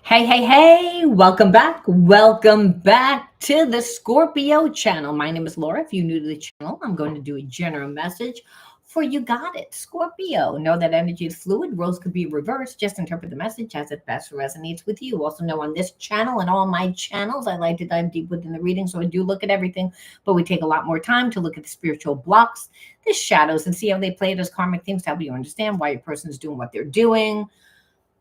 Hey, welcome back. Welcome back to the Scorpio channel. My name is Laura. If you're new to the channel, I'm going to do a general message for you got it, Scorpio. Know that energy is fluid. Roles could be reversed. Just interpret the message as it best resonates with you. Also know on this channel and all my channels, I like to dive deep within the reading. So I do look at everything, but we take a lot more time to look at the spiritual blocks, the shadows, and see how they play it as karmic themes to help you understand why your person's doing what they're doing,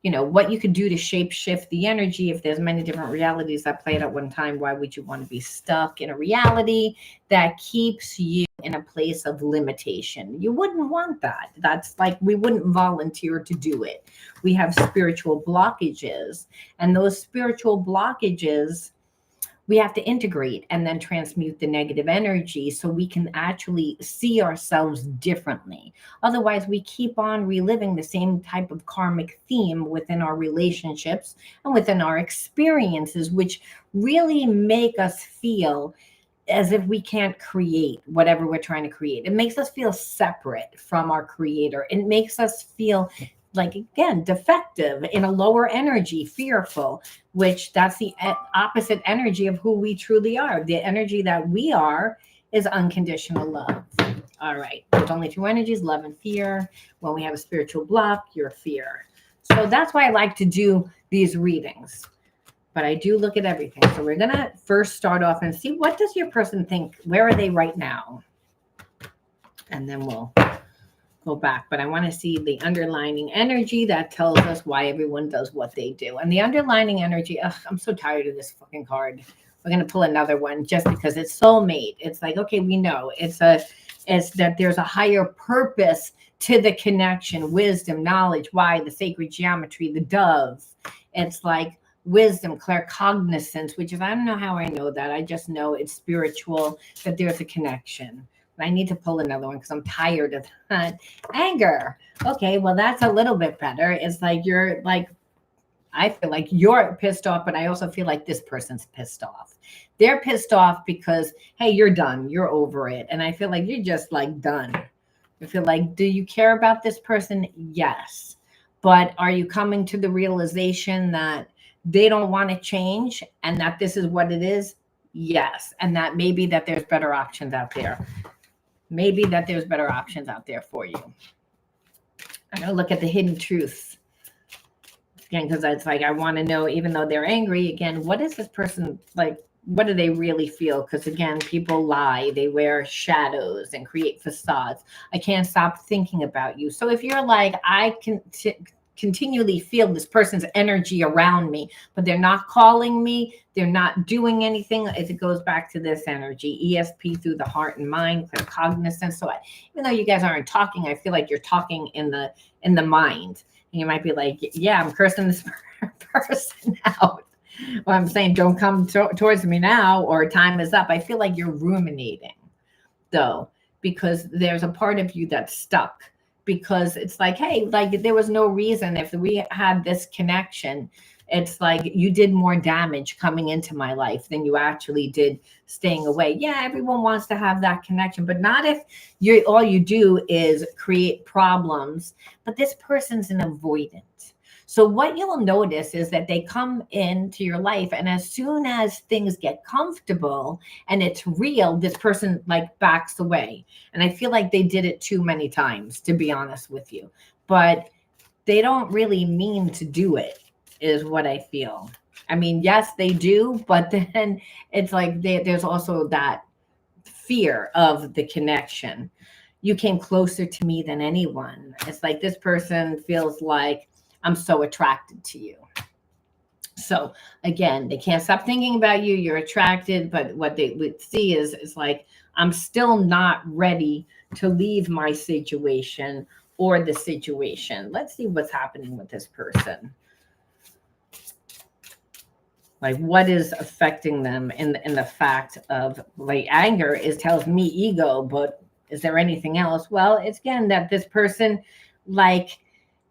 what you could do to shape shift the energy. If there's many different realities that play it at one time, why would you want to be stuck in a reality that keeps you in a place of limitation? You wouldn't want that. That's like, we wouldn't volunteer to do it. We have spiritual blockages, and those spiritual blockages we have to integrate and then transmute the negative energy so we can actually see ourselves differently. Otherwise, we keep on reliving the same type of karmic theme within our relationships and within our experiences, which really make us feel as if we can't create whatever we're trying to create. It makes us feel separate from our creator. It makes us feel like, again, defective, in a lower energy, fearful, which that's the opposite energy of who we truly are. The energy that we are is unconditional love. All right. There's only two energies, love and fear. When we have a spiritual block, you're fear. So that's why I like to do these readings. But I do look at everything. So we're going to first start off and see, what does your person think? Where are they right now? And then we'll go back. But I want to see the underlining energy that tells us why everyone does what they do. And the underlining energy, I'm so tired of this fucking card. We're going to pull another one just because it's soulmate. It's like, okay, we know it's that there's a higher purpose to the connection, wisdom, knowledge, why, the sacred geometry, the dove. It's like wisdom, claircognizance, which is, I don't know how I know that. I just know it's spiritual, that there's a connection. I need to pull another one because I'm tired of that. Anger. Okay, well, that's a little bit better. It's like I feel like you're pissed off, but I also feel like this person's pissed off. They're pissed off because, hey, you're done. You're over it. And I feel like you're just like done. I feel like, do you care about this person? Yes. But are you coming to the realization that they don't want to change and that this is what it is? Yes. And that maybe that there's better options out there. Maybe that there's better options out there for you. I'm going to look at the hidden truths. Again, because it's like, I want to know, even though they're angry, again, what is this person like? What do they really feel? Because again, people lie. They wear shadows and create facades. I can't stop thinking about you. So if you're like, I can continually feel this person's energy around me, but they're not calling me, they're not doing anything, as it goes back to this energy, ESP through the heart and mind, clear cognizance. So even though you guys aren't talking, I feel like you're talking in the mind. And you might be like, yeah, I'm cursing this person out. Well, I'm saying, don't come towards me now, or time is up. I feel like you're ruminating, though, because there's a part of you that's stuck. Because it's like, hey, like there was no reason. If we had this connection, it's like you did more damage coming into my life than you actually did staying away. Yeah, everyone wants to have that connection, but not if all you do is create problems. But this person's an avoidant. So what you'll notice is that they come into your life, and as soon as things get comfortable and it's real, this person like backs away. And I feel like they did it too many times, to be honest with you. But they don't really mean to do it, is what I feel. I mean, yes, they do, but then it's like there's also that fear of the connection. You came closer to me than anyone. It's like this person feels like, I'm so attracted to you. So again, they can't stop thinking about you. You're attracted, but what they would see is like, I'm still not ready to leave my situation or the situation. Let's see what's happening with this person. Like, what is affecting them in the fact of like anger is tells me ego, but is there anything else? Well, it's again that this person, like,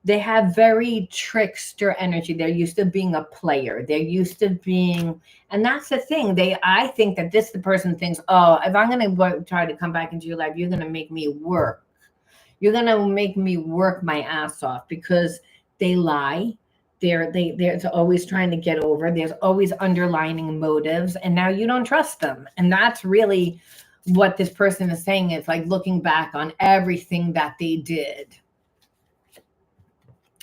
they have very trickster energy. They're used to being a player. They're used to being, and that's the thing. I think that the person thinks, oh, if I'm going to try to come back into your life, you're going to make me work. You're going to make me work my ass off, because they lie. there's always trying to get over. There's always underlining motives, and now you don't trust them. And that's really what this person is saying. It's like looking back on everything that they did.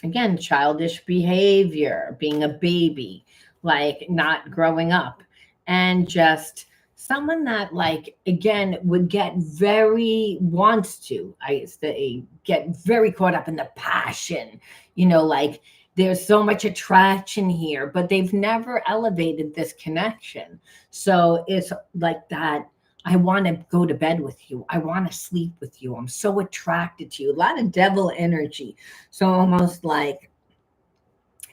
Again, childish behavior, being a baby, like not growing up, and just someone that, like, again, would get very, wants to, I say, get very caught up in the passion, like there's so much attraction here, but they've never elevated this connection. So it's like that. I want to go to bed with you. I want to sleep with you. I'm so attracted to you. A lot of devil energy. So almost like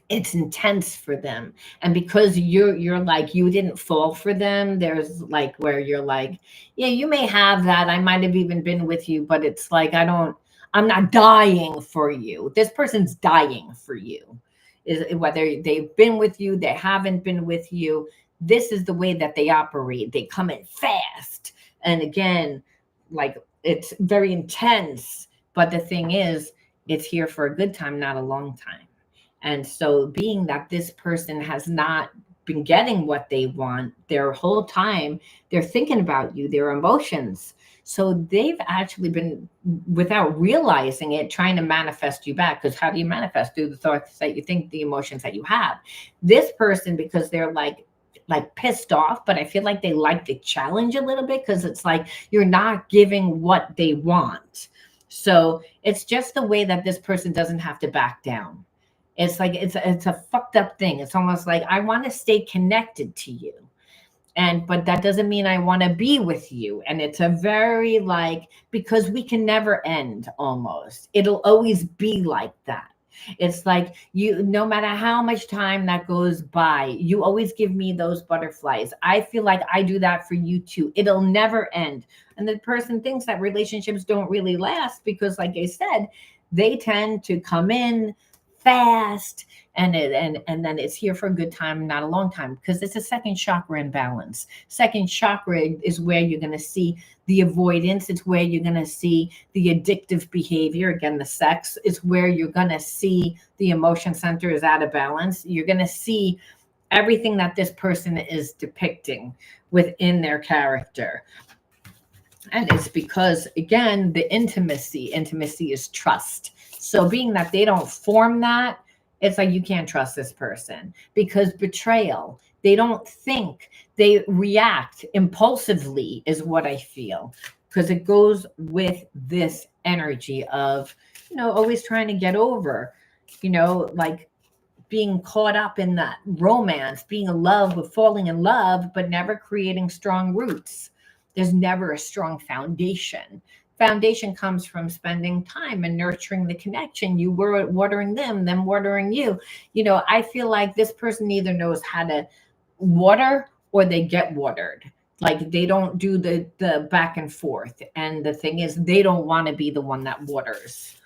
it's intense for them. And because you're like, you didn't fall for them, there's like where you're like, yeah, you may have that. I might have even been with you, but it's like, I'm not dying for you. This person's dying for you. Is whether they've been with you, they haven't been with you. This is the way that they operate. They come in fast. And again, like it's very intense. But the thing is, it's here for a good time, not a long time. And so being that this person has not been getting what they want their whole time, they're thinking about you, their emotions. So they've actually been, without realizing it, trying to manifest you back. Because how do you manifest? Through the thoughts that you think, the emotions that you have. This person, because they're like pissed off, but I feel like they like the challenge a little bit, because it's like you're not giving what they want. So it's just the way that this person doesn't have to back down. It's like it's a fucked up thing. It's almost like I want to stay connected to you. But that doesn't mean I want to be with you. And it's a very like, because we can never end almost. It'll always be like that. It's like no matter how much time that goes by, you always give me those butterflies. I feel like I do that for you too. It'll never end. And the person thinks that relationships don't really last because, like I said, they tend to come in fast and then it's here for a good time, not a long time, because it's a second chakra imbalance. Second chakra is where you're going to see the avoidance. It's where you're going to see the addictive behavior. Again, the sex is where you're going to see the emotion center is out of balance. You're going to see everything that this person is depicting within their character. And it's because, again, the intimacy is trust. So being that they don't form that, it's like you can't trust this person, because betrayal, they don't think, they react impulsively is what I feel, because it goes with this energy of, always trying to get over, like being caught up in that romance, being in love with falling in love, but never creating strong roots. There's never a strong foundation. Foundation comes from spending time and nurturing the connection. You were watering them watering you. I feel like this person either knows how to water or they get watered. Like they don't do the back and forth. And the thing is, they don't want to be the one that waters.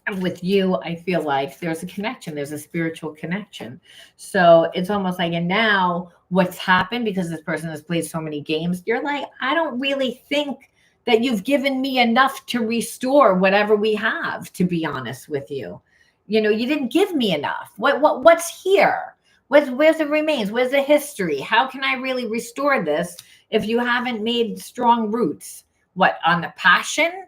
And with you, I feel like there's a connection. There's a spiritual connection. So it's almost like, and now what's happened, because this person has played so many games, you're like, I don't really think that you've given me enough to restore whatever we have, to be honest with you. You didn't give me enough. What's here? Where's the remains? Where's the history? How can I really restore this if you haven't made strong roots? What, on the passion?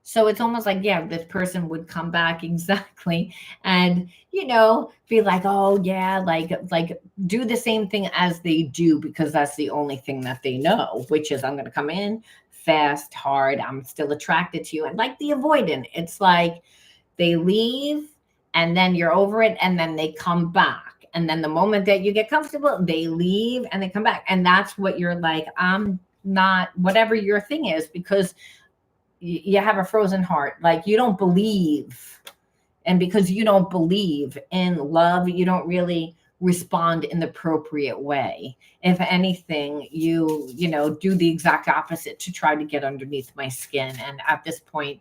So it's almost like, yeah, this person would come back exactly and, be like, oh yeah, like do the same thing as they do, because that's the only thing that they know, which is I'm going to come in fast, hard. I'm still attracted to you. And like the avoidant, it's like they leave and then you're over it and then they come back. And then the moment that you get comfortable, they leave and they come back. And that's what you're like, I'm not, whatever your thing is, because you have a frozen heart. Like you don't believe. And because you don't believe in love, you don't really respond in the appropriate way. If anything, you do the exact opposite to try to get underneath my skin. And at this point,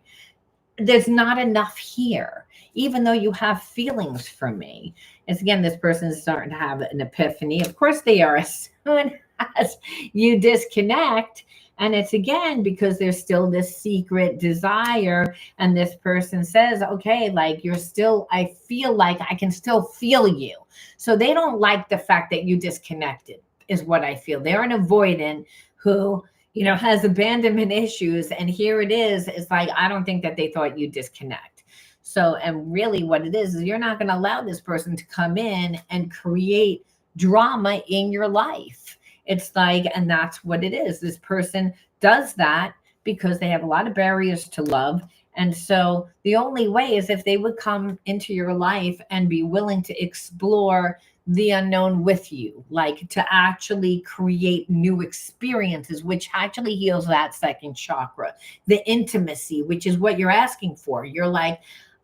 there's not enough here, even though you have feelings for me. It's again, this person is starting to have an epiphany. Of course they are, as soon as you disconnect, And it's again because there's still this secret desire. And this person says, okay, like you're still, I feel like I can still feel you. So they don't like the fact that you disconnected, is what I feel. They're an avoidant who, has abandonment issues. And here it is. It's like, I don't think that they thought you disconnect. So, and really what it is you're not going to allow this person to come in and create drama in your life. It's like, and that's what it is. This person does that because they have a lot of barriers to love. And so the only way is if they would come into your life and be willing to explore the unknown with you, like to actually create new experiences, which actually heals that second chakra, the intimacy, which is what you're asking for. You're like,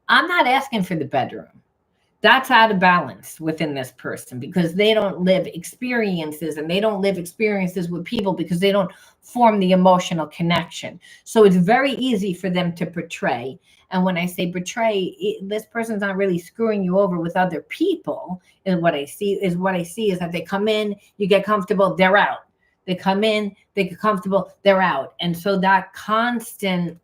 I'm not asking for the bedroom. That's out of balance within this person because they don't live experiences, and they don't live experiences with people because they don't form the emotional connection. So it's very easy for them to betray. And when I say betray, this person's not really screwing you over with other people. And what I see is that they come in, you get comfortable, they're out. They come in, they get comfortable, they're out. And so that constant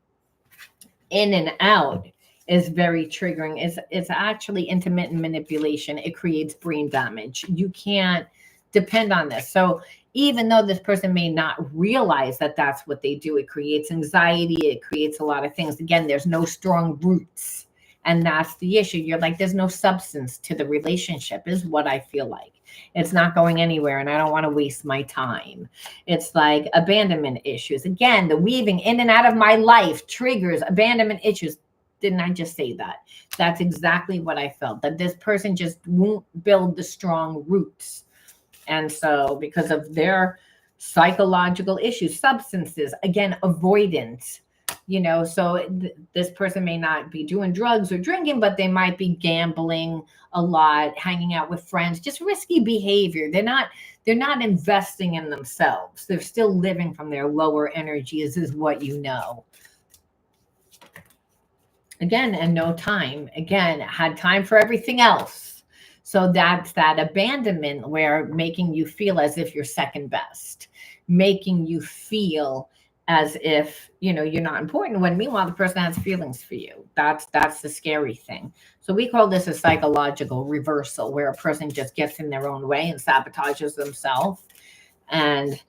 in and out is very triggering. It's actually intermittent manipulation. It creates brain damage. You can't depend on this. So even though this person may not realize that that's what they do, it creates anxiety. It creates a lot of things. Again, there's no strong roots. And that's the issue. You're like, there's no substance to the relationship is what I feel like. It's not going anywhere and I don't want to waste my time. It's like abandonment issues. Again, the weaving in and out of my life triggers abandonment issues. Didn't I just say that? That's exactly what I felt, that this person just won't build the strong roots. And so because of their psychological issues, substances, again, avoidance, so this person may not be doing drugs or drinking, but they might be gambling a lot, hanging out with friends, just risky behavior. They're not investing in themselves. They're still living from their lower energies is what you know. Again, and no time. Again, had time for everything else. So that's that abandonment where making you feel as if you're second best, making you feel as if, you're not important when meanwhile the person has feelings for you. That's the scary thing. So we call this a psychological reversal where a person just gets in their own way and sabotages themselves. And,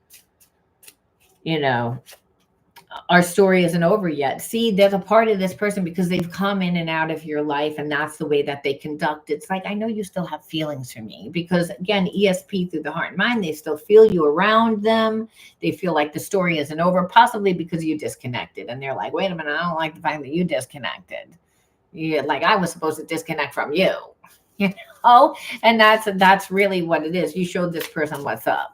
our story isn't over yet. See, there's a part of this person because they've come in and out of your life and that's the way that they conduct. It's like, I know you still have feelings for me because again, ESP through the heart and mind, they still feel you around them. They feel like the story isn't over, possibly because you disconnected. And they're like, wait a minute, I don't like the fact that you disconnected. Yeah, like I was supposed to disconnect from you, and that's really what it is. You showed this person what's up.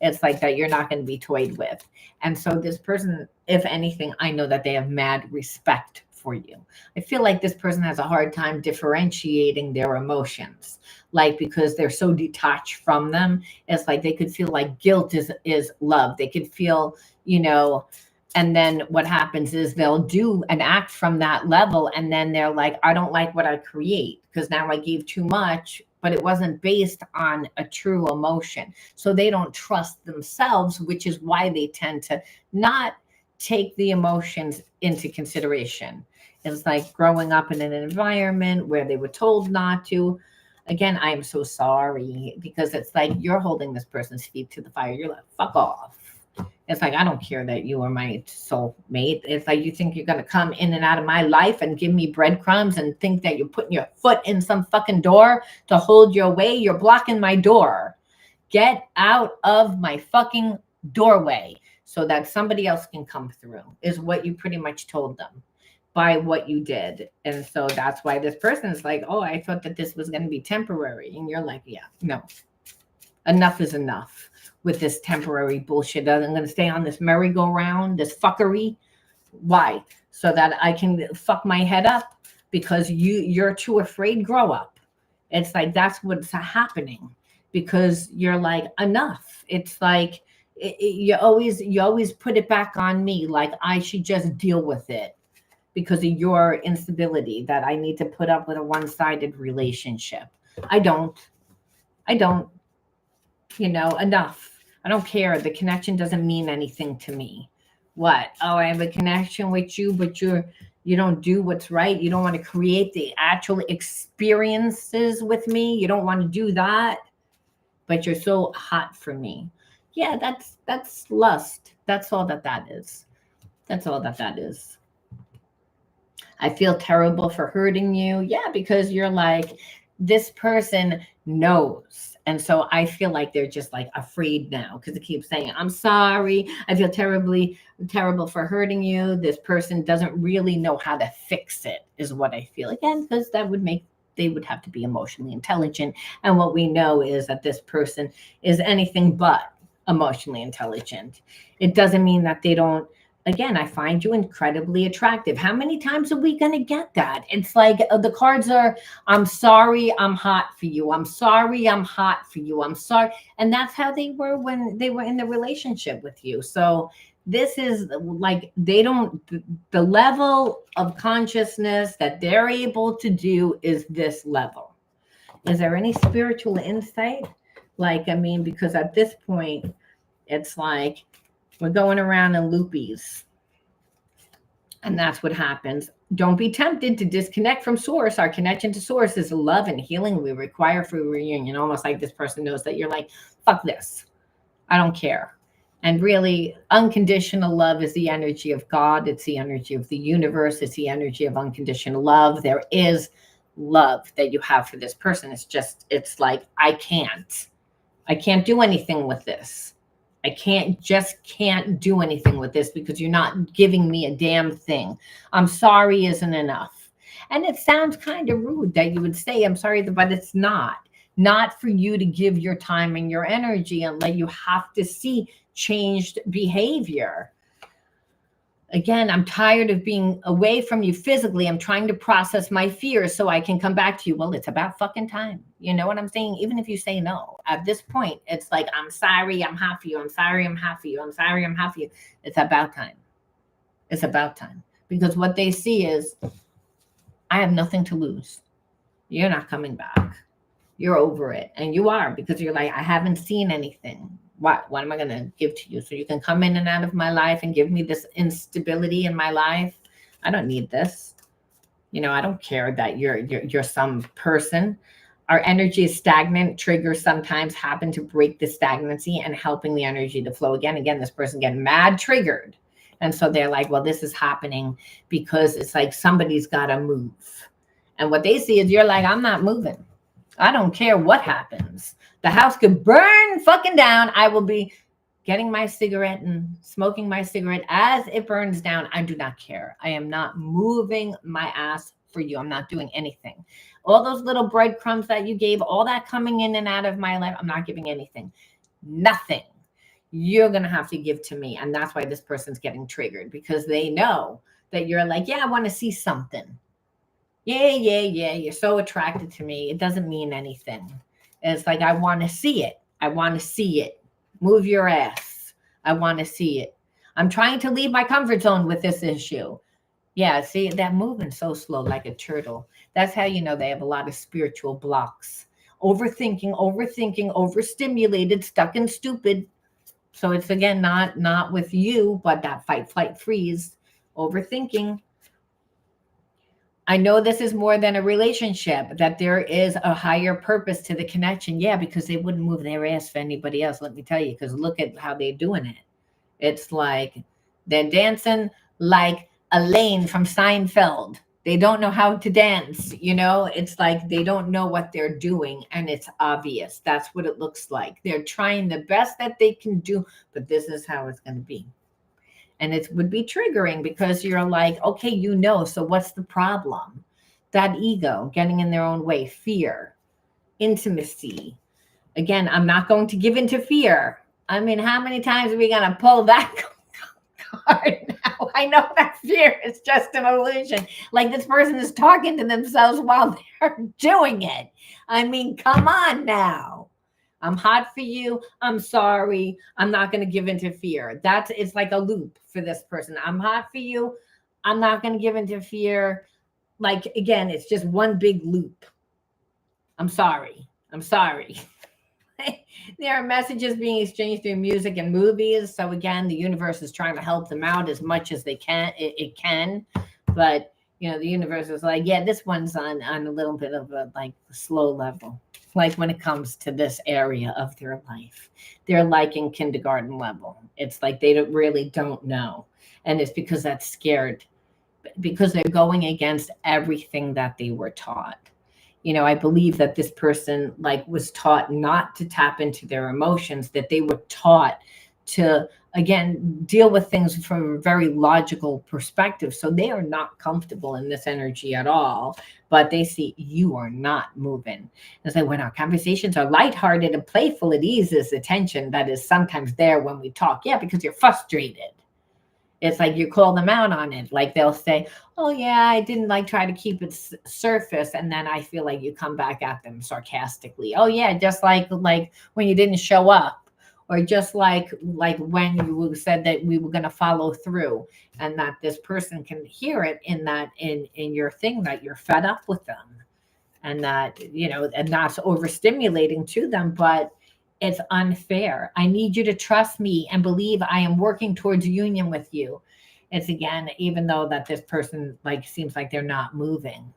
It's like that you're not going to be toyed with. And so this person, if anything, I know that they have mad respect for you. I feel like this person has a hard time differentiating their emotions, like because they're so detached from them. It's like they could feel like guilt is love. They could feel, and then what happens is they'll do an act from that level. And then they're like, I don't like what I create because now I gave too much, but it wasn't based on a true emotion. So they don't trust themselves, which is why they tend to not take the emotions into consideration. It's like growing up in an environment where they were told not to. Again, I am so sorry because it's like you're holding this person's feet to the fire. You're like, fuck off. It's like, I don't care that you are my soulmate. It's like you think you're going to come in and out of my life and give me breadcrumbs and think that you're putting your foot in some fucking door to hold your way. You're blocking my door. Get out of my fucking doorway so that somebody else can come through is what you pretty much told them by what you did. And so that's why this person is like, oh, I thought that this was going to be temporary. And you're like, yeah, no, enough is enough with this temporary bullshit. I'm going to stay on this merry-go-round, this fuckery. Why? So that I can fuck my head up because you're too afraid. Grow up. It's like, that's what's happening because you're like, enough. It's like, you always put it back on me. Like I should just deal with it because of your instability that I need to put up with a one-sided relationship. I don't, enough. I don't care. The connection doesn't mean anything to me. What? Oh, I have a connection with you, but you don't do what's right. You don't want to create the actual experiences with me. You don't want to do that, but you're so hot for me. Yeah, that's lust. That's all that is. That's all that is. I feel terrible for hurting you. Yeah, because you're like, this person knows. And so I feel like they're just like afraid now because it keeps saying, I'm sorry. I feel terrible for hurting you. This person doesn't really know how to fix it, is what I feel. Again, because that would make, they would have to be emotionally intelligent. And what we know is that this person is anything but emotionally intelligent. It doesn't mean that they don't. Again, I find you incredibly attractive. How many times are we going to get that? It's like the cards are, I'm sorry, I'm hot for you. I'm sorry, I'm hot for you. I'm sorry. And that's how they were when they were in the relationship with you. So this is like, they don't, the level of consciousness that they're able to do is this level. Is there any spiritual insight? Like, I mean, because at this point, it's like, we're going around in loopies. And that's what happens. Don't be tempted to disconnect from source. Our connection to source is love and healing we require for reunion. Almost like this person knows that you're like, fuck this. I don't care. And really, unconditional love is the energy of God. It's the energy of the universe. It's the energy of unconditional love. There is love that you have for this person. It's just, it's like, I can't do anything with this. I can't do anything with this because you're not giving me a damn thing. I'm sorry isn't enough. And it sounds kind of rude that you would say, I'm sorry, but it's not. Not for you to give your time and your energy and let you have to see changed behavior. Again, I'm tired of being away from you physically. I'm trying to process my fears so I can come back to you. Well, it's about fucking time. You know what I'm saying? Even if you say no, at this point, it's like, I'm sorry, I'm hot for you. I'm sorry, I'm hot for you. I'm sorry, I'm hot for you. It's about time. It's about time. Because what they see is, I have nothing to lose. You're not coming back. You're over it. And you are, because you're like, I haven't seen anything. What am I going to give to you? So you can come in and out of my life and give me this instability in my life. I don't need this. You know, I don't care that you're some person. Our energy is stagnant. Triggers sometimes happen to break the stagnancy and helping the energy to flow again. Again, this person getting mad triggered. And so they're like, well, this is happening because it's like somebody's got to move. And what they see is you're like, I'm not moving. I don't care what happens. The house could burn fucking down. I will be getting my cigarette and smoking my cigarette as it burns down. I do not care. I am not moving my ass for you. I'm not doing anything. All those little breadcrumbs that you gave, all that coming in and out of my life, I'm not giving anything. Nothing. You're going to have to give to me. And that's why this person's getting triggered, because they know that you're like, yeah, I want to see something. Yeah. You're so attracted to me. It doesn't mean anything. It's like, I want to see it. I want to see it. Move your ass. I want to see it. I'm trying to leave my comfort zone with this issue. Yeah, see, that moving so slow like a turtle. That's how you know they have a lot of spiritual blocks. Overthinking, overstimulated, stuck and stupid. So it's, again, not with you, but that fight, flight, freeze, overthinking. I know this is more than a relationship, that there is a higher purpose to the connection. Yeah, because they wouldn't move their ass for anybody else, let me tell you, because look at how they're doing it. It's like they're dancing like Elaine from Seinfeld. They don't know how to dance, you know? It's like they don't know what they're doing, and it's obvious. That's what it looks like. They're trying the best that they can do, but this is how it's going to be. And it would be triggering because you're like, okay, you know, so what's the problem? That ego getting in their own way, fear, intimacy. Again, I'm not going to give in to fear. I mean, how many times are we going to pull that card now? I know that fear is just an illusion. Like, this person is talking to themselves while they're doing it. I mean, come on now. I'm hot for you. I'm sorry. I'm not going to give in to fear. It's like a loop for this person. I'm hot for you. I'm not going to give in to fear. Like, again, it's just one big loop. I'm sorry. I'm sorry. There are messages being exchanged through music and movies. So again, the universe is trying to help them out as much as they can. It can, but the universe is like, yeah, this one's on a little bit of a like slow level. Like when it comes to this area of their life, they're like in kindergarten level. It's like they don't know, and it's because that's scared, because they're going against everything that they were taught. I believe that this person like was taught not to tap into their emotions, that they were taught to again deal with things from a very logical perspective. So they are not comfortable in this energy at all, but they see you are not moving. It's like when our conversations are lighthearted and playful, it eases the tension that is sometimes there when we talk. Yeah, because you're frustrated. It's like you call them out on it. Like they'll say, "Oh yeah, I didn't like try to keep it surface," and then I feel like you come back at them sarcastically. "Oh yeah, just like when you didn't show up, or just like when you said that we were going to follow through," and that this person can hear it in that in your thing that you're fed up with them, and that and that's overstimulating to them, but it's unfair. I need you to trust me and believe I am working towards union with you. It's again, even though that this person like seems like they're not moving.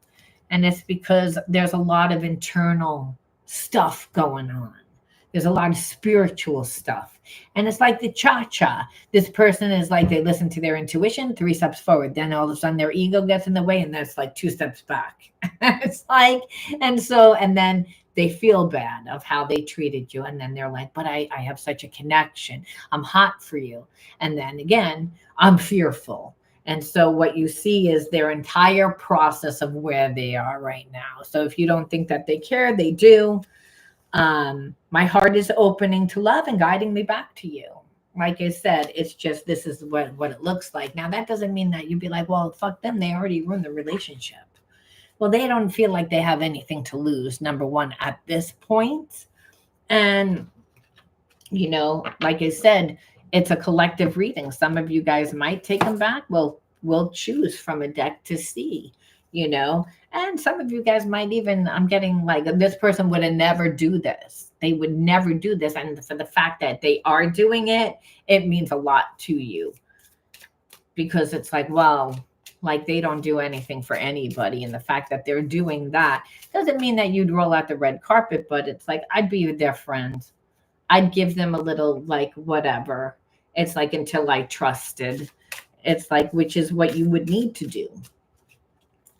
And it's because there's a lot of internal stuff going on. There's a lot of spiritual stuff. And it's like the cha-cha. This person is like they listen to their intuition, 3 steps forward. Then all of a sudden their ego gets in the way and that's like 2 steps back. It's like, and then they feel bad of how they treated you. And then they're like, but I have such a connection. I'm hot for you. And then again, I'm fearful. And so what you see is their entire process of where they are right now. So if you don't think that they care, they do. My heart is opening to love and guiding me back to you. Like I said, it's just this is what it looks like. Now that doesn't mean that you'd be like, well, fuck them. They already ruined the relationship. Well, they don't feel like they have anything to lose, number one, at this point. And, like I said, it's a collective reading. Some of you guys might take them back. Well, we'll choose from a deck to see, and some of you guys might even, I'm getting like this person would have never do this. They would never do this. And for the fact that they are doing it, it means a lot to you, because it's like, well, like they don't do anything for anybody. And the fact that they're doing that doesn't mean that you'd roll out the red carpet, but it's like, I'd be their friend. I'd give them a little like whatever. It's like until I trusted. It's like, which is what you would need to do.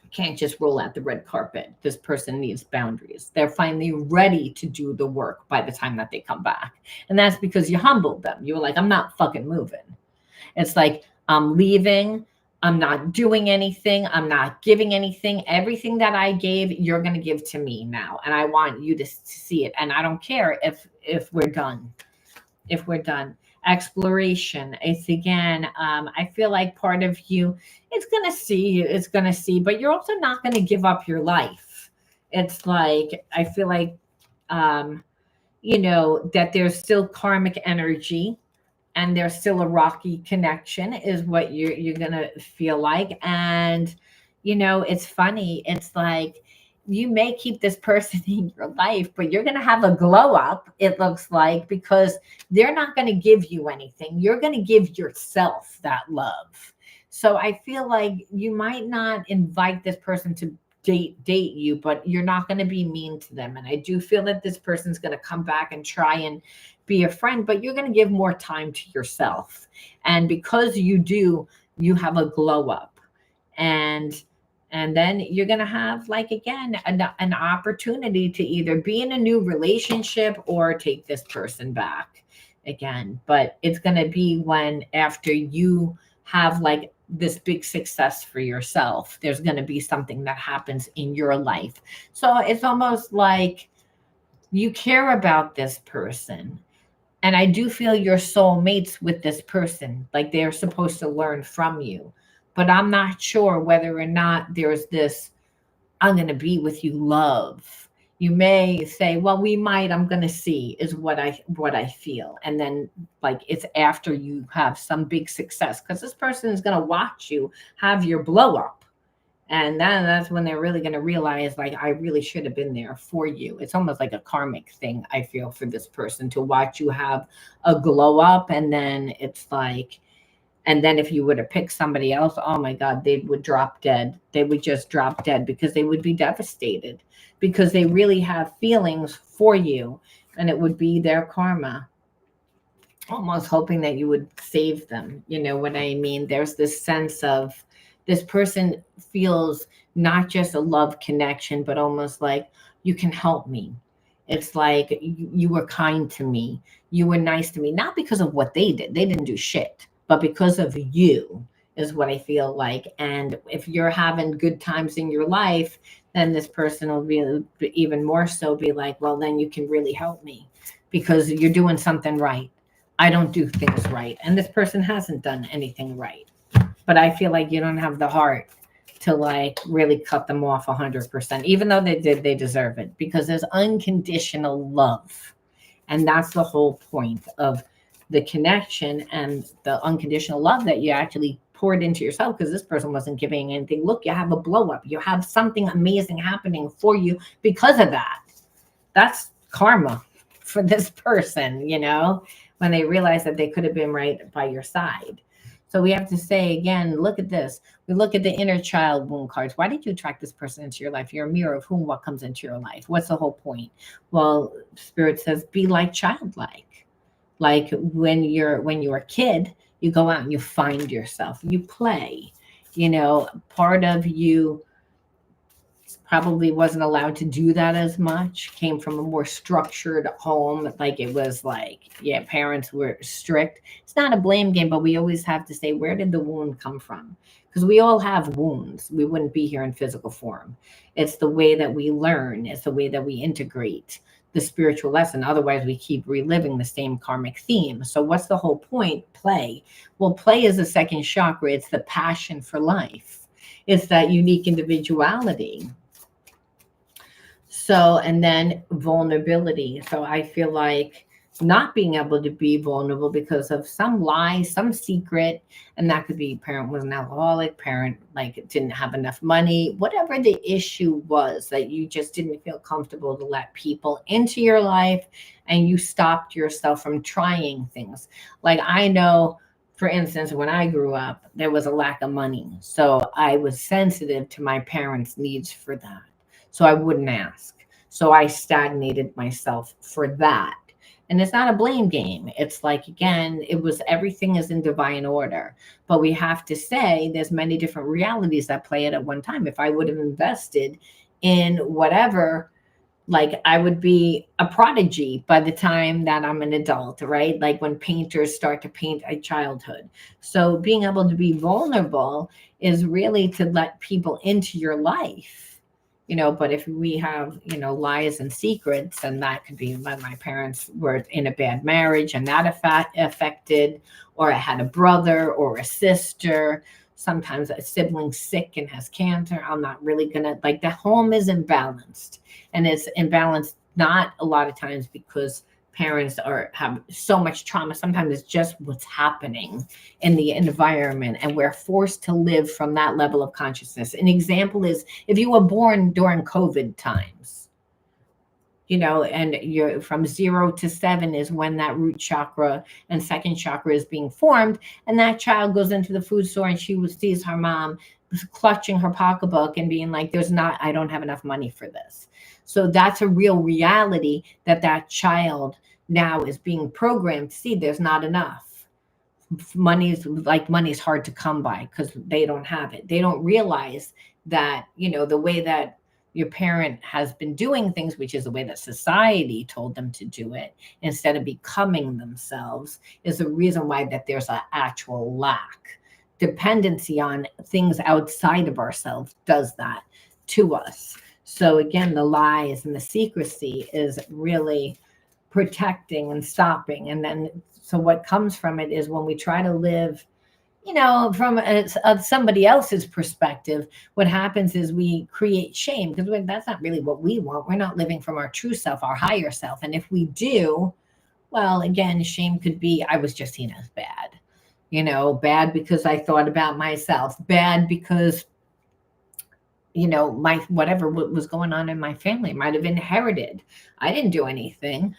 You can't just roll out the red carpet. This person needs boundaries. They're finally ready to do the work by the time that they come back. And that's because you humbled them. You were like, I'm not fucking moving. It's like, I'm leaving. I'm not doing anything. I'm not giving anything. Everything that I gave, you're going to give to me now. And I want you to see it. And I don't care if we're done. If we're done. Exploration. It's again, I feel like part of you, it's going to see, but you're also not going to give up your life. It's like, I feel like, that there's still karmic energy, and there's still a rocky connection is what you're gonna feel like. And it's funny, it's like you may keep this person in your life, but you're gonna have a glow up, it looks like, because they're not gonna give you anything. You're gonna give yourself that love. So I feel like you might not invite this person to date you, but you're not going to be mean to them. And I do feel that this person's going to come back and try and be a friend, but you're going to give more time to yourself. And because you do, you have a glow up, and then you're going to have like, again, an opportunity to either be in a new relationship or take this person back again. But it's going to be when after you have like this big success for yourself, there's going to be something that happens in your life. So it's almost like you care about this person. And I do feel your soulmates with this person, like they're supposed to learn from you. But I'm not sure whether or not there's this, I'm going to be with you love. You may say, well, we might, I'm going to see, is what I feel. And then like it's after you have some big success, because this person is going to watch you have your blow up. And that's when they're really going to realize, like, I really should have been there for you. It's almost like a karmic thing, I feel, for this person to watch you have a glow up. And then it's like, and then if you were to pick somebody else, oh my God, they would drop dead. They would just drop dead because they would be devastated because they really have feelings for you. And it would be their karma, almost hoping that you would save them. You know what I mean? There's this sense of this person feels not just a love connection, but almost like you can help me. It's like you were kind to me. You were nice to me, not because of what they did. They didn't do shit, but because of you is what I feel like. And if you're having good times in your life, then this person will be even more so be like, well, then you can really help me because you're doing something right. I don't do things right. And this person hasn't done anything right. But I feel like you don't have the heart to like really cut them off 100%, even though they did, they deserve it because there's unconditional love. And that's the whole point of the connection and the unconditional love that you actually poured into yourself because this person wasn't giving anything. Look, you have a blow up. You have something amazing happening for you because of that. That's karma for this person, you know, when they realize that they could have been right by your side. So we have to say again, look at this. We look at the inner child wound cards. Why did you attract this person into your life? You're a mirror of whom what comes into your life. What's the whole point? Well, Spirit says be like childlike. Like when you're a kid, you go out and you find yourself. You play. You know, part of you probably wasn't allowed to do that as much, came from a more structured home. Like it was like, yeah, parents were strict. It's not a blame game, but we always have to say, where did the wound come from? Because we all have wounds. We wouldn't be here in physical form. It's the way that we learn, it's the way that we integrate the spiritual lesson. Otherwise, we keep reliving the same karmic theme. So, what's the whole point? Play. Well, play is the second chakra, it's the passion for life, it's that unique individuality. So, and then vulnerability. So I feel like not being able to be vulnerable because of some lie, some secret, and that could be parent was an alcoholic, parent like didn't have enough money, whatever the issue was that you just didn't feel comfortable to let people into your life and you stopped yourself from trying things. Like I know, for instance, when I grew up, there was a lack of money. So I was sensitive to my parents' needs for that. So I wouldn't ask. So I stagnated myself for that. And it's not a blame game. It's like, again, it was everything is in divine order. But we have to say there's many different realities that play it at one time. If I would have invested in whatever, like I would be a prodigy by the time that I'm an adult, right? Like when painters start to paint a childhood. So being able to be vulnerable is really to let people into your life, you know. But if we have, you know, lies and secrets, and that could be my parents were in a bad marriage and that affected, or I had a brother or a sister, sometimes a sibling sick and has cancer. I'm not really gonna, like, the home is imbalanced, and it's imbalanced not a lot of times because parents are have so much trauma. Sometimes it's just what's happening in the environment, and we're forced to live from that level of consciousness. An example is if you were born during COVID times, you know, and you're from 0 to 7 is when that root chakra and second chakra is being formed. And that child goes into the food store and sees her mom clutching her pocketbook and being like, I don't have enough money for this. So that's a real reality that child now is being programmed to see there's not enough. Money's hard to come by because they don't have it. They don't realize that, you know, the way that your parent has been doing things, which is the way that society told them to do it, instead of becoming themselves, is the reason why that there's an actual lack. Dependency on things outside of ourselves does that to us. So again, the lies and the secrecy is really protecting and stopping. And then, so what comes from it is when we try to live, you know, from somebody else's perspective, what happens is we create shame because that's not really what we want. We're not living from our true self, our higher self. And if we do, well, again, shame could be, I was just seen as bad, you know, bad because I thought about myself, bad because my whatever was going on in my family might have inherited. I didn't do anything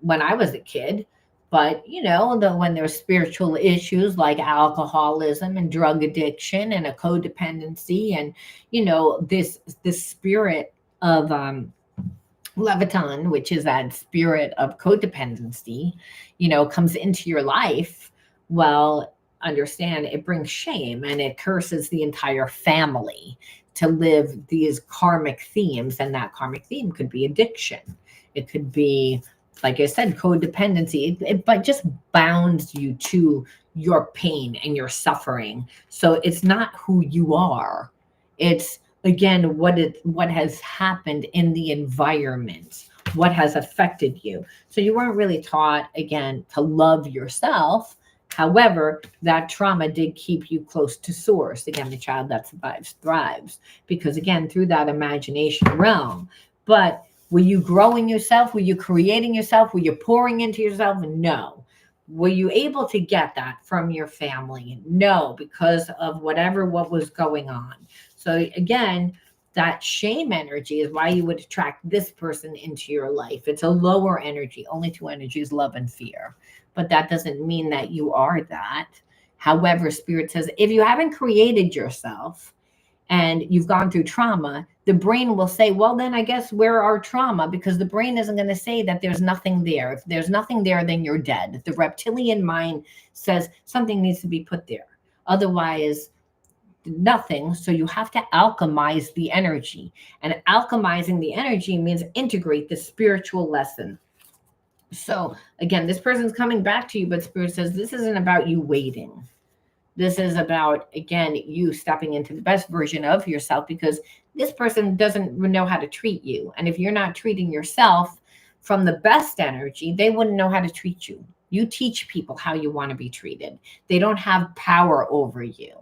when I was a kid. But when there's spiritual issues like alcoholism and drug addiction and a codependency, and this spirit of Leviton, which is that spirit of codependency, comes into your life, well, understand it brings shame and it curses the entire family to live these karmic themes. And that karmic theme could be addiction. It could be, like I said, codependency. But just bounds you to your pain and your suffering. So it's not who you are. It's, again, what has happened in the environment, what has affected you. So you weren't really taught, again, to love yourself. However, that trauma did keep you close to source. Again, the child that survives thrives, because again, through that imagination realm. But were you growing yourself? Were you creating yourself? Were you pouring into yourself? No. Were you able to get that from your family? No, because of what was going on. So again, that shame energy is why you would attract this person into your life. It's a lower energy. Only two energies, love and fear. But that doesn't mean that you are that. However, Spirit says, if you haven't created yourself and you've gone through trauma, the brain will say, well, then I guess where our trauma, because the brain isn't going to say that there's nothing there. If there's nothing there, then you're dead. The reptilian mind says something needs to be put there. Otherwise, nothing. So you have to alchemize the energy. And alchemizing the energy means integrate the spiritual lesson. So again, this person's coming back to you, but Spirit says this isn't about you waiting. This is about, again, you stepping into the best version of yourself, because this person doesn't know how to treat you. And if you're not treating yourself from the best energy, they wouldn't know how to treat you. You teach people how you want to be treated. They don't have power over you.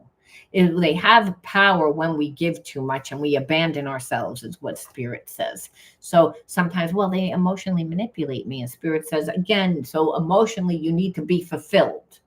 They have power when we give too much and we abandon ourselves, is what Spirit says. So sometimes, well, they emotionally manipulate me. And Spirit says, again, so emotionally, you need to be fulfilled.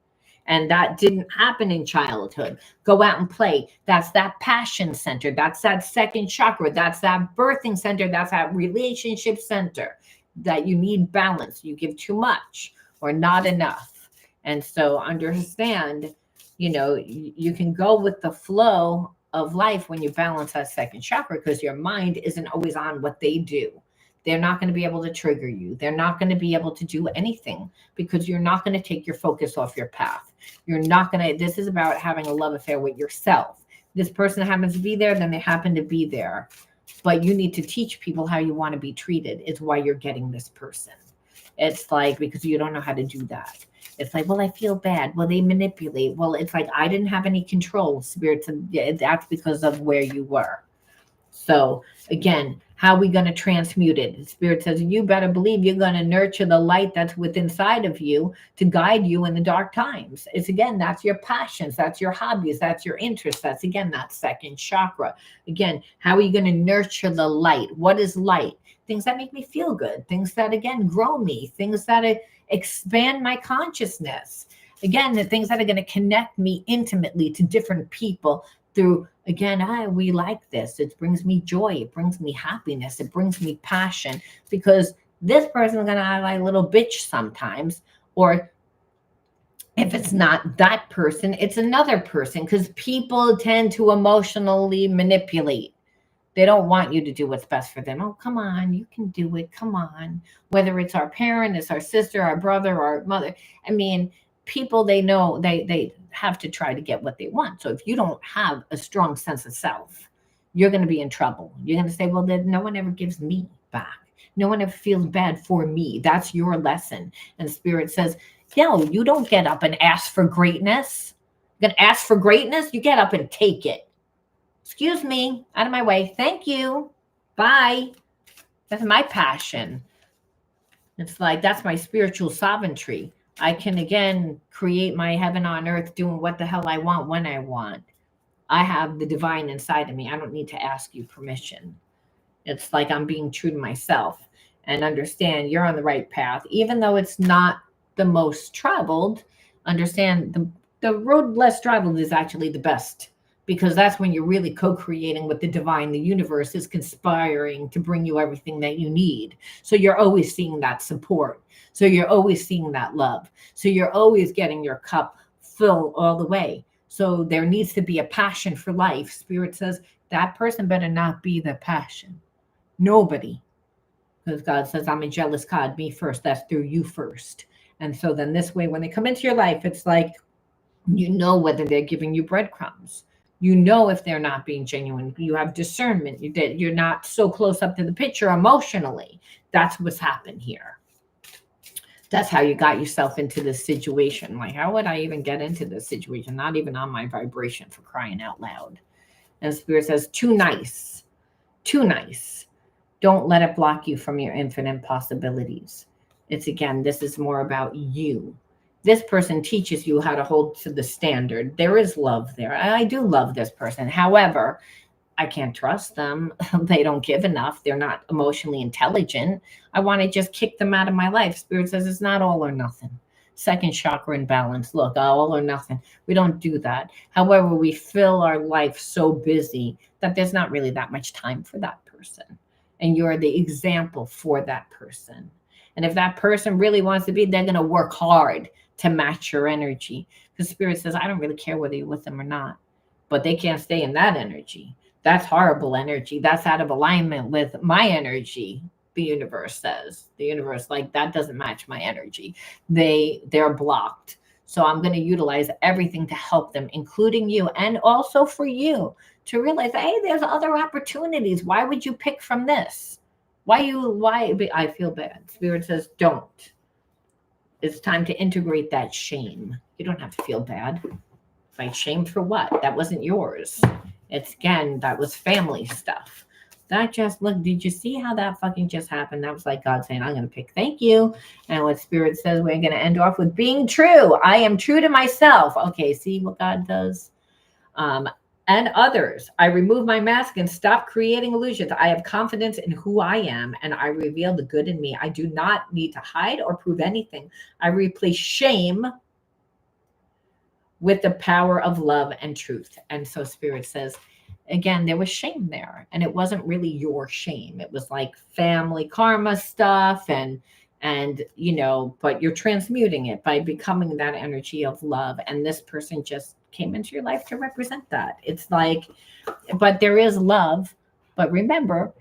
And that didn't happen in childhood. Go out and play. That's that passion center. That's that second chakra. That's that birthing center. That's that relationship center that you need balance. You give too much or not enough. And so understand, you can go with the flow of life when you balance that second chakra, because your mind isn't always on what they do. They're not going to be able to trigger you. They're not going to be able to do anything, because you're not going to take your focus off your path. You're not going to, this is about having a love affair with yourself. This person happens to be there, then they happen to be there. But you need to teach people how you want to be treated. It's why you're getting this person. It's like, because you don't know how to do that. It's like, well, I feel bad. Well, they manipulate. Well, it's like, I didn't have any control. Spirit said, yeah, that's because of where you were. So again, how are we going to transmute it? Spirit says, you better believe you're going to nurture the light that's within inside of you to guide you in the dark times. It's, again, that's your passions. That's your hobbies. That's your interests. That's, again, that second chakra. Again, how are you going to nurture the light? What is light? Things that make me feel good. Things that, again, grow me. Things that expand my consciousness. Again, the things that are going to connect me intimately to different people through, again, we like this. It brings me joy. It brings me happiness. It brings me passion, because this person is going to act like a little bitch sometimes. Or if it's not that person, it's another person, because people tend to emotionally manipulate. They don't want you to do what's best for them. Oh, come on, you can do it. Come on. Whether it's our parent, it's our sister, our brother, our mother. I mean, people, they know they have to try to get what they want. So if you don't have a strong sense of self, you're going to be in trouble. You're going to say, well, then no one ever gives me back. No one ever feels bad for me. That's your lesson. And Spirit says, no, you don't get up and ask for greatness. You're going to ask for greatness. You get up and take it. Excuse me, out of my way. Thank you. Bye. That's my passion. It's like, that's my spiritual sovereignty. I can, again, create my heaven on earth doing what the hell I want when I want. I have the divine inside of me. I don't need to ask you permission. It's like I'm being true to myself, and understand you're on the right path. Even though it's not the most traveled, understand the road less traveled is actually the best, because that's when you're really co-creating with the divine. The universe is conspiring to bring you everything that you need. So you're always seeing that support. So you're always seeing that love. So you're always getting your cup full all the way. So there needs to be a passion for life. Spirit says that person better not be the passion. Nobody. Because God says, I'm a jealous God, me first. That's through you first. And so then this way, when they come into your life, it's like, you know whether they're giving you breadcrumbs. You know if they're not being genuine. You have discernment. You're not so close up to the picture emotionally. That's what's happened here. That's how you got yourself into this situation. Like, how would I even get into this situation? Not even on my vibration, for crying out loud. And Spirit says, too nice. Too nice. Don't let it block you from your infinite possibilities. It's, again, this is more about you. This person teaches you how to hold to the standard. There is love there. I do love this person. However, I can't trust them. They don't give enough. They're not emotionally intelligent. I want to just kick them out of my life. Spirit says it's not all or nothing. Second chakra imbalance. Look, all or nothing. We don't do that. However, we fill our life so busy that there's not really that much time for that person. And you're the example for that person. And if that person really wants to be, they're going to work hard to match your energy. Because Spirit says, I don't really care whether you're with them or not. But they can't stay in that energy. That's horrible energy. That's out of alignment with my energy, the universe says. The universe, like, that doesn't match my energy. They're blocked. So I'm going to utilize everything to help them, including you, and also for you to realize, hey, there's other opportunities. Why would you pick from this? Why? I feel bad. Spirit says, don't. It's time to integrate that shame. You don't have to feel bad. Like, shame for what? That wasn't yours. It's, again, that was family stuff. That just, look, did you see how that fucking just happened? That was like God saying, I'm going to pick thank you. And what Spirit says, we're going to end off with being true. I am true to myself. Okay, see what God does? And others. I remove my mask and stop creating illusions. I have confidence in who I am, and I reveal the good in me. I do not need to hide or prove anything. I replace shame with the power of love and truth. And so Spirit says, again, there was shame there, and it wasn't really your shame. It was like family karma stuff, and but you're transmuting it by becoming that energy of love. And this person just came into your life to represent that. It's like, but there is love. But remember,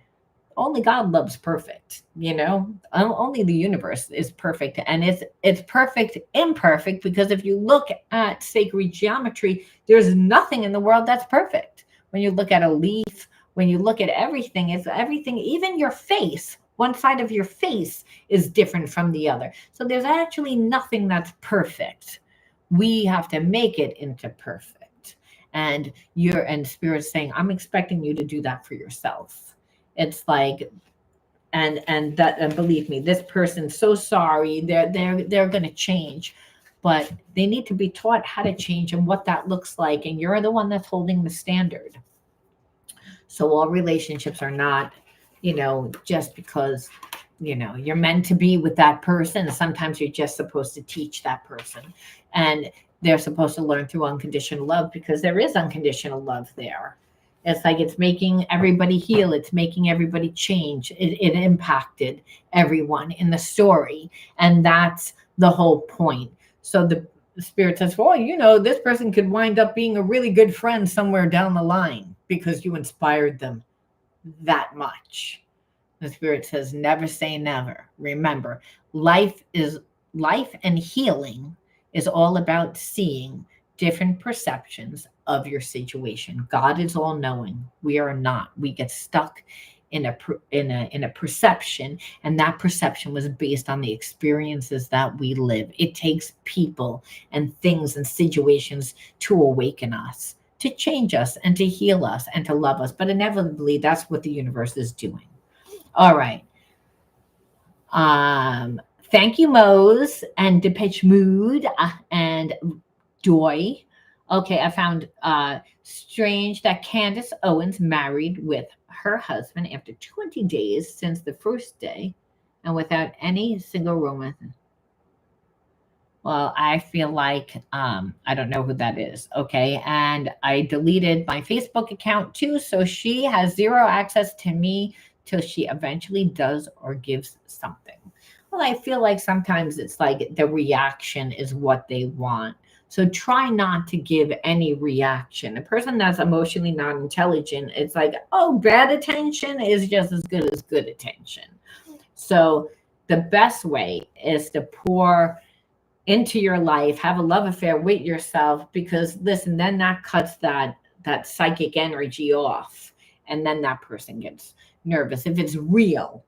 only God loves perfect, only the universe is perfect. And it's perfect, imperfect, because if you look at sacred geometry, there's nothing in the world that's perfect. When you look at a leaf, when you look at everything, it's everything, even your face. One side of your face is different from the other. So there's actually nothing that's perfect. We have to make it into perfect. And Spirit's saying, I'm expecting you to do that for yourself. It's like, and believe me, this person's so sorry. They're going to change, but they need to be taught how to change and what that looks like. And you're the one that's holding the standard. So all relationships are not, just because, you're meant to be with that person. Sometimes you're just supposed to teach that person, and they're supposed to learn through unconditional love, because there is unconditional love there. It's like, it's making everybody heal. It's making everybody change. It impacted everyone in the story. And that's the whole point. So the Spirit says, well, this person could wind up being a really good friend somewhere down the line because you inspired them that much. The Spirit says, never say never. Remember, life and healing is all about seeing different perceptions of your situation. God is all knowing. We are not. We get stuck in a perception, and that perception was based on the experiences that we live. It takes people and things and situations to awaken us, to change us, and to heal us, and to love us. But inevitably, that's what the universe is doing. All right. Thank you, Mose and Depeche Mood and Joy. Okay, I found strange that Candace Owens married with her husband after 20 days since the first day, and without any single romance. Well, I feel like I don't know who that is. Okay. And I deleted my Facebook account too. So she has zero access to me till she eventually does or gives something. Well, I feel like sometimes it's like the reaction is what they want. So try not to give any reaction. A person that's emotionally not intelligent, it's like, oh, bad attention is just as good as good attention. So the best way is to pour into your life, have a love affair with yourself, because listen, then that cuts that psychic energy off, and then that person gets nervous. If it's real,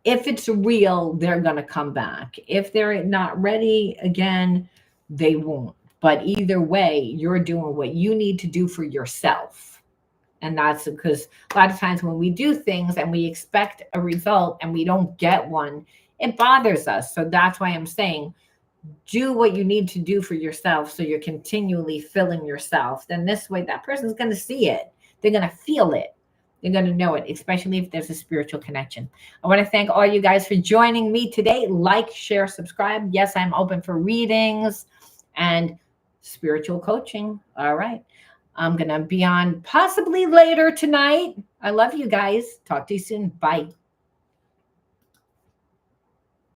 they're going to come back. If they're not ready again, they won't. But either way, you're doing what you need to do for yourself. And that's because a lot of times when we do things and we expect a result and we don't get one, it bothers us. So that's why I'm saying do what you need to do for yourself so you're continually filling yourself. Then this way that person's going to see it, they're going to feel it, they're going to know it, especially if there's a spiritual connection. I want to thank all you guys for joining me today. Like, share, subscribe. Yes, I'm open for readings and spiritual coaching. All right, I'm going to be on possibly later tonight. I love you guys. Talk to you soon. Bye.